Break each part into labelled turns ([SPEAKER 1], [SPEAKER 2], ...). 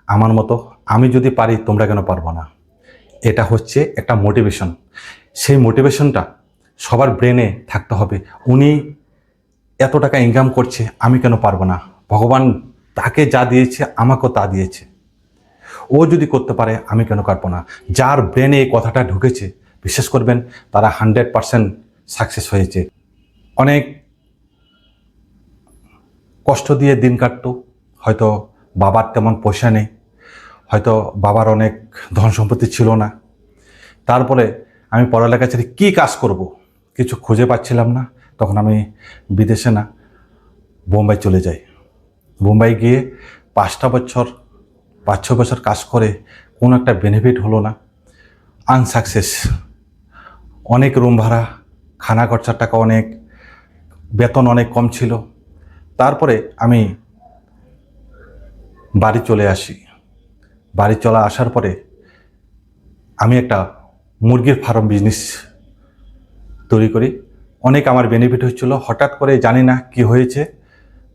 [SPEAKER 1] আমার মতো আমি যদি পারি তোমরা কেন পারবো না। এটা হচ্ছে একটা মোটিভেশন। সেই মোটিভেশনটা সবার ব্রেনে থাকতে হবে। উনি এত টাকা ইনকাম করছে, আমি কেন পারবো না? ভগবান তাকে যা দিয়েছে আমাকেও তা দিয়েছে। ও যদি করতে পারে আমি কেন পারবো না? যার ব্রেনে এই কথাটা ঢুকেছে, বিশ্বাস করবেন তারা 100% সাকসেস হয়েছে। অনেক কষ্ট দিয়ে দিন কাটতো। হয়তো বাবার তেমন পয়সা নেই, হয়তো বাবার অনেক ধন সম্পত্তি ছিল না। তারপরে আমি পড়ালেখা ছেড়ে কী কাজ করব কিছু খুঁজে পাচ্ছিলাম না। তখন আমি বিদেশে না, বোম্বাই চলে যাই। বোম্বাই গিয়ে 5-6 বছর কাজ করে কোনো একটা বেনিফিট হলো না। আনসাকসেস। অনেক রুম ভাড়া, খানা খরচার টাকা অনেক, বেতন অনেক কম ছিল। তারপরে আমি বাড়ি চলে আসি। বাড়ি চলে আসার পরে আমি একটা মুরগির ফার্ম বিজনেস তৈরি করি। অনেক আমার বেনিফিট হচ্ছিল। হঠাৎ করে জানি না কি হয়েছে,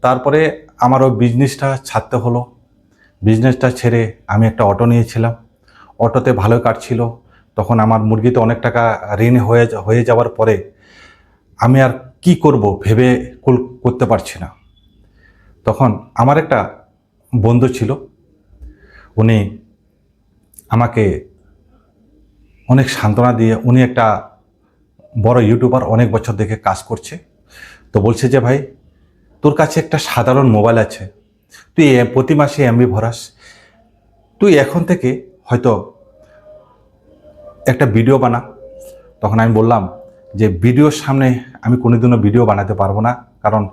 [SPEAKER 1] তারপরে আমার ওই বিজনেসটা ছাড়তে হলো। বিজনেসটা ছেড়ে আমি একটা অটো নিয়েছিলাম। অটোতে ভালো কাটছিল। তখন আমার মুরগিতে অনেক টাকা ঋণ হয়ে যাওয়ার পরে আমি আর কি করব ভেবে করতে পারছি না। তখন আমার একটা বন্ধু ছিল, উনি আমাকে অনেক সান্ত্বনা দিয়ে, উনি একটা বড় ইউটিউবার, অনেক বছর দেখে কাজ করছে। তো বলছে যে ভাই, তোর কাছে একটা সাধারণ মোবাইল আছে, তুই প্রতি মাসে এমবি ভরাস, তুই এখন থেকে হয়তো একটা ভিডিও বানা। তখন আমি বললাম যে ভিডিওর সামনে আমি কোনোদিনও ভিডিও বানাতে পারবো না, কারণ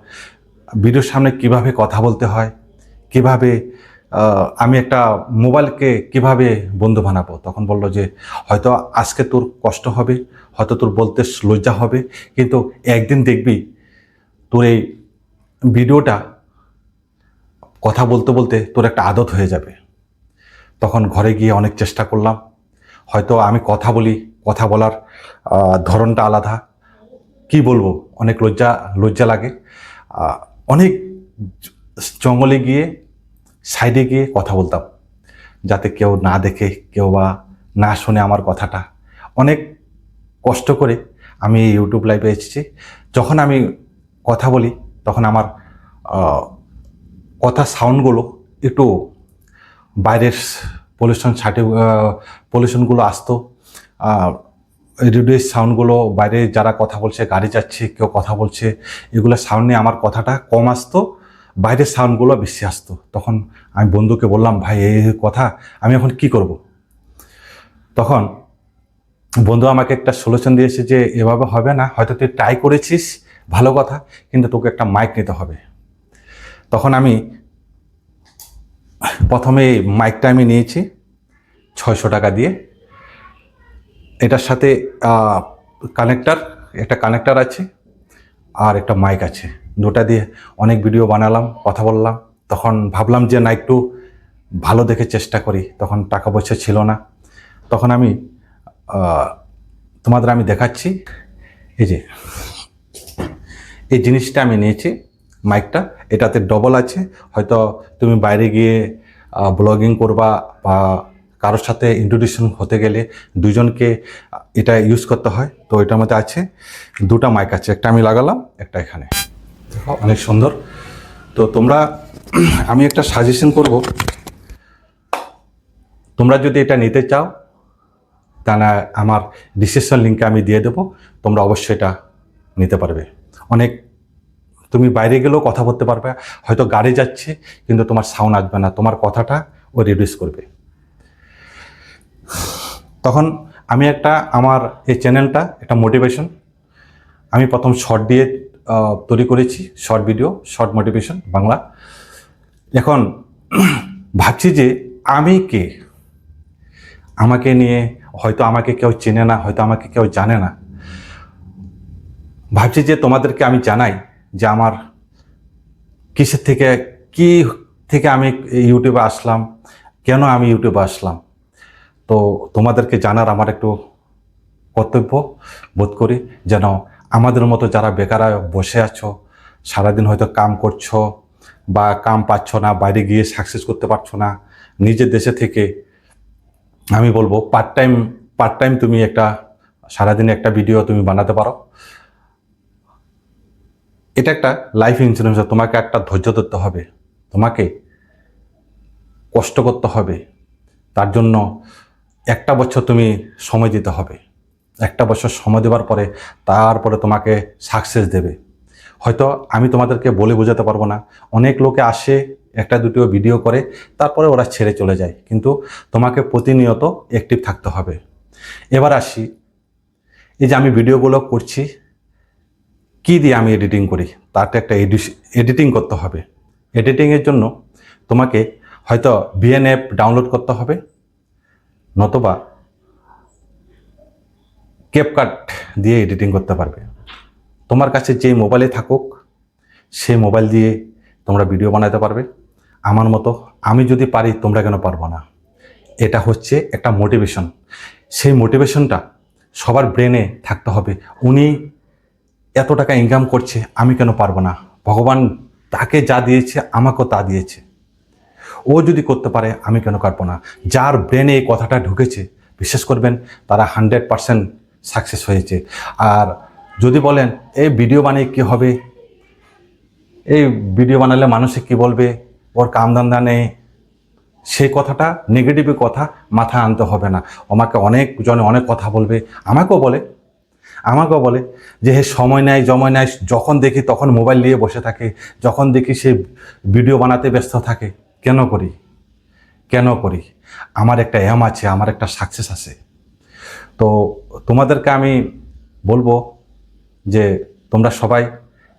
[SPEAKER 1] ভিডিওর সামনে কিভাবে কথা বলতে হয়, কিভাবে আমি একটা মোবাইলকে কিভাবে বন্ধু বানাবো। তখন বলল যে হয়তো আজকে তোর কষ্ট হবে, হয়তো তোর বলতে লজ্জা হবে, কিন্তু একদিন দেখবি তোর এই ভিডিওটা কথা বলতে বলতে তোর একটা আদত হয়ে যাবে। তখন ঘরে গিয়ে অনেক চেষ্টা করলাম। হয়তো আমি কথা বলি, কথা বলার ধরনটা আলাদা, কি বলবো, অনেক লজ্জা লজ্জা লাগে। অনেক জঙ্গলে গিয়ে সাইডে গিয়ে কথা বলতাম, যাতে কেউ না দেখে, কেউ বা না শুনে আমার কথাটা। অনেক কষ্ট করে আমি ইউটিউব লাইভে এসেছি। যখন আমি কথা বলি তখন আমার কথা সাউন্ডগুলো একটু বাইরের পলিউশনগুলো আসতো। রেডিও সাউন্ডগুলো, বাইরে যারা কথা বলছে, গাড়ি যাচ্ছে, কেউ কথা বলছে, এগুলো সাউন্ডে আমার কথাটা কম আসতো, বাইরের সাউন্ডগুলো বেশি আসতো। তখন আমি বন্ধুকে বললাম, ভাই এই কথা আমি এখন কি করব? তখন বন্ধু আমাকে একটা সলিউশন দিয়েছে যে এভাবে হবে না, হয়তো তুই ট্রাই করেছিস, ভালো কথা, কিন্তু তোকে একটা মাইক নিতে হবে। তখন আমি প্রথমে মাইকটা আমি নিয়েছি 600 টাকা দিয়ে। এটার সাথে একটা কানেক্টার আছে আর একটা মাইক আছে। দুটা দিয়ে অনেক ভিডিও বানালাম, কথা বললাম। তখন ভাবলাম যে না, একটু ভালো দেখে চেষ্টা করি। তখন টাকা পয়সা ছিল না। তখন আমি তোমাদের আমি দেখাচ্ছি, এই যে এই জিনিসটা আমি নিয়েছি, মাইকটা। এটাতে ডবল আছে। হয়তো তুমি বাইরে গিয়ে ব্লগিং করবা বা কারোর সাথে ইন্ট্রোডিউশন হতে গেলে দুজনকে এটা ইউজ করতে হয়। তো এটার মধ্যে আছে দুটা মাইক আছে, একটা আমি লাগালাম, একটা এখানে। দেখো অনেক সুন্দর। তো তোমরা আমি একটা সাজেশন করব, তোমরা যদি এটা নিতে চাও তাহলে আমার ডিসক্রিপশন লিঙ্কে আমি দিয়ে দেবো, তোমরা অবশ্যই এটা নিতে পারবে। অনেক, তুমি বাইরে গেলেও কথা বলতে পারবে। হয়তো গাড়ি যাচ্ছে কিন্তু তোমার সাউন্ড আসবে না, তোমার কথাটা ও রিডিউস করবে। তখন আমি আমার এই চ্যানেলটা একটা মোটিভেশন, আমি প্রথম শর্ট দিয়ে তৈরি করেছি, short video, short motivation Bangla. এখন ভাবছি যে আমি কে, আমাকে নিয়ে হয়তো আমাকে কেউ চেনে না, হয়তো আমাকে কেউ জানে না। ভাবছি যে তোমাদেরকে আমি জানাই যে আমার কিসের থেকে, কি থেকে আমি ইউটিউবে আসলাম, কেন আমি ইউটিউবে আসলাম। তো তোমাদেরকে জানার আমার একটু কর্তব্য বোধ করি, যেন আমাদের মতো যারা বেকার বসে আছো, সারাদিন হয়তো কাম করছো বা কাম পাচ্ছ না, বাইরে গিয়ে সাকসেস করতে পারছো না, নিজের দেশে থেকে আমি বলবো পার্ট টাইম তুমি একটা সারাদিনে একটা ভিডিও তুমি বানাতে পারো। এটা একটা লাইফ ইন্স্যুরেন্স। তোমাকে একটা ধৈর্য ধরতে হবে, তোমাকে কষ্ট করতে হবে, তার জন্য 1 বছর তুমি সময় দিতে হবে। 1 বছর সময় দেওয়ার পরে তারপরে তোমাকে সাকসেস দেবে। হয়তো আমি তোমাদেরকে বলে বোঝাতে পারবো না। অনেক লোকে আসে, একটা দুটো ভিডিও করে, তারপরে ওরা ছেড়ে চলে যায়। কিন্তু তোমাকে প্রতিনিয়ত অ্যাক্টিভ থাকতে হবে। এবার আসি, এই যে আমি ভিডিওগুলো করছি, কি দিয়ে আমি এডিটিং করি, তারটা একটা এডিটিং করতে হবে। এডিটিংয়ের জন্য তোমাকে হয়তো ভিএন অ্যাপ ডাউনলোড করতে হবে, নতুবা ক্যাপকাট দিয়ে এডিটিং করতে পারবে। তোমার কাছে যে মোবাইলে থাকুক সেই মোবাইল দিয়ে তোমরা ভিডিও বানাতে পারবে। আমার মতো আমি যদি পারি, তোমরা কেন পারবো না? এটা হচ্ছে একটা মোটিভেশন। সেই মোটিভেশনটা সবার ব্রেনে থাকতে হবে। উনি এত টাকা ইনকাম করছে, আমি কেন পারবো না? ভগবান তাকে যা দিয়েছে আমাকেও তা দিয়েছে, ও যদি করতে পারে আমি কেন পারবো না? যার ব্রেনে এই কথাটা ঢুকেছে, বিশ্বাস করবেন তারা 100% সাকসেস হয়েছে। আর যদি বলেন এই ভিডিও বানিয়ে কী হবে, এই ভিডিও বানালে মানুষে কি বলবে, ওর কামধান্দা নেই, সেই কথাটা নেগেটিভ কথা মাথায় আনতে হবে না। আমাকে অনেকজনে অনেক কথা বলবে, আমাকেও বলে যে হে সময় নেয় জময় নেয়, যখন দেখি তখন মোবাইল নিয়ে বসে থাকে, যখন দেখি সে ভিডিও বানাতে ব্যস্ত থাকে। কেন করি? আমার একটা এম আছে, আমার একটা সাকসেস আছে। তো তোমাদেরকে আমি বলবো যে তোমরা সবাই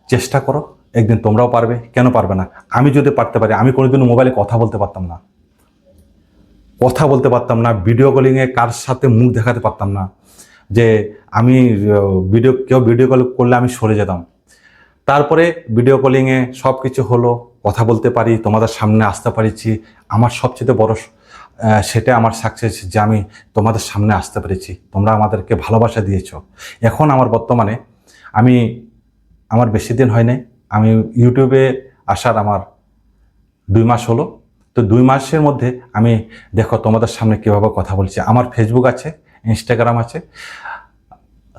[SPEAKER 1] চেষ্টা করো, একদিন তোমরাও পারবে। কেন পারবে না? আমি যদি পারতে পারি, আমি কোনোদিনও মোবাইলে কথা বলতে পারতাম না, ভিডিও কলিংয়ে কার সাথে মুখ দেখাতে পারতাম না, যে আমি কেউ ভিডিও কল করলে আমি সরে যেতাম। তারপরে ভিডিও কলিংয়ে সব কিছু হলো, কথা বলতে পারি, তোমাদের সামনে আসতে পারিছি। আমার সবচেয়ে বড় সেটা আমার সাকসেস, যে আমি তোমাদের সামনে আসতে পেরেছি। তোমরা আমাদেরকে ভালোবাসা দিয়েছো। এখন বর্তমানে আমার বেশি দিন হয় নাই, আমি ইউটিউবে আসার আমার 2 মাস হলো। তো 2 মাসের মধ্যে আমি দেখো তোমাদের সামনে কীভাবে কথা বলছি। আমার ফেসবুক আছে, ইনস্টাগ্রাম আছে,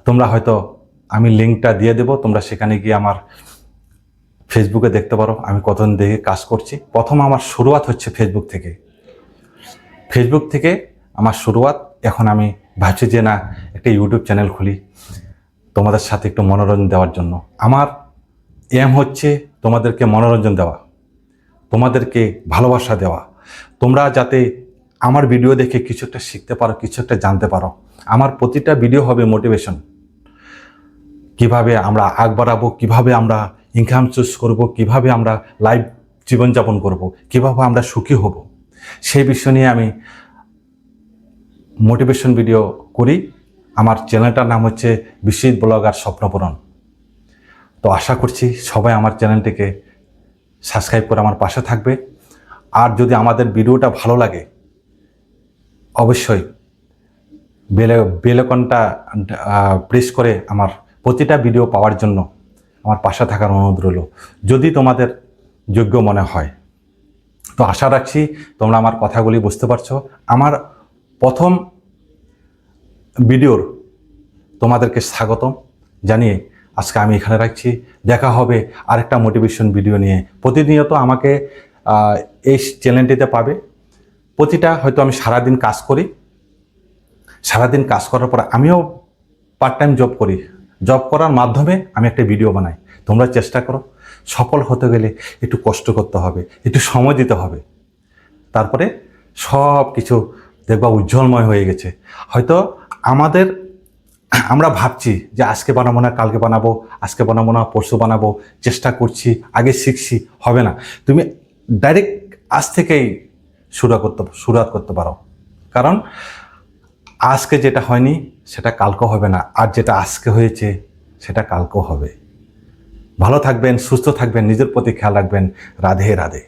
[SPEAKER 1] তোমরা হয়তো আমি লিঙ্কটা দিয়ে দেবো, তোমরা সেখানে গিয়ে আমার ফেসবুকে দেখতে পারো আমি কতদিন দেখে কাজ করছি। প্রথম আমার শুরুয়াত হচ্ছে ফেসবুক থেকে আমার শুরুয়াত। এখন আমি ভাবছি যে না, একটা ইউটিউব চ্যানেল খুলি তোমাদের সাথে একটু মনোরঞ্জন দেওয়ার জন্য। আমার এম হচ্ছে তোমাদেরকে মনোরঞ্জন দেওয়া, তোমাদেরকে ভালোবাসা দেওয়া। তোমরা যাতে আমার ভিডিও দেখে কিছু একটা শিখতে পারো, কিছু একটা জানতে পারো। আমার প্রতিটা ভিডিও হবে মোটিভেশন, কিভাবে আমরা আগ বাড়াবো, কিভাবে আমরা ইনকাম সোর্স করব, কিভাবে আমরা লাইফ জীবনযাপন করব, কিভাবে আমরা সুখী হব, সেই বিষয় নিয়ে আমি মোটিভেশন ভিডিও করি। আমার চ্যানেলটার নাম হচ্ছে বিশ্বজিৎ ব্লগার স্বপ্নপূরণ। তো আশা করছি সবাই আমার চ্যানেলটিকে সাবস্ক্রাইব করে আমার পাশে থাকবে। আর যদি আমাদের ভিডিওটা ভালো লাগে, অবশ্যই বেল আইকনটা প্রেস করে আমার প্রতিটা ভিডিও পাওয়ার জন্য আমার পাশে থাকার অনুরোধ রইল, যদি তোমাদের যোগ্য মনে হয়। তো আশা রাখছি তোমরা আমার কথাগুলি বুঝতে পারছো। আমার প্রথম ভিডিওর তোমাদেরকে স্বাগতম জানিয়ে আজকে আমি এখানে রাখছি। দেখা হবে আরেকটা মোটিভেশন ভিডিও নিয়ে। প্রতিনিয়ত আমাকে এই চ্যানেলটিতে পাবে। প্রতিটা হয়তো আমি সারাদিন কাজ করি, সারাদিন কাজ করার পর আমিও পার্ট টাইম জব করি। জব করার মাধ্যমে আমি একটা ভিডিও বানাই। তোমরা চেষ্টা করো। সফল হতে গেলে একটু কষ্ট করতে হবে, একটু সময় দিতে হবে, তারপরে সব কিছু দেখবা উজ্জ্বলময় হয়ে গেছে। হয়তো আমরা ভাবছি যে আজকে বানাবো না, কালকে বানাবো, আজকে বানাবো না, পরশু বানাবো, চেষ্টা করছি, আগে শিখছি, হবে না। তুমি ডাইরেক্ট আজ থেকেই শুরুয়াত করতে পারো। কারণ আজকে যেটা হয়নি সেটা কালকেও হবে না, আর যেটা আজকে হয়েছে সেটা কালকেও হবে। ভালো থাকবেন, সুস্থ থাকবেন, নিজের প্রতি খেয়াল রাখবেন। রাধে রাধে।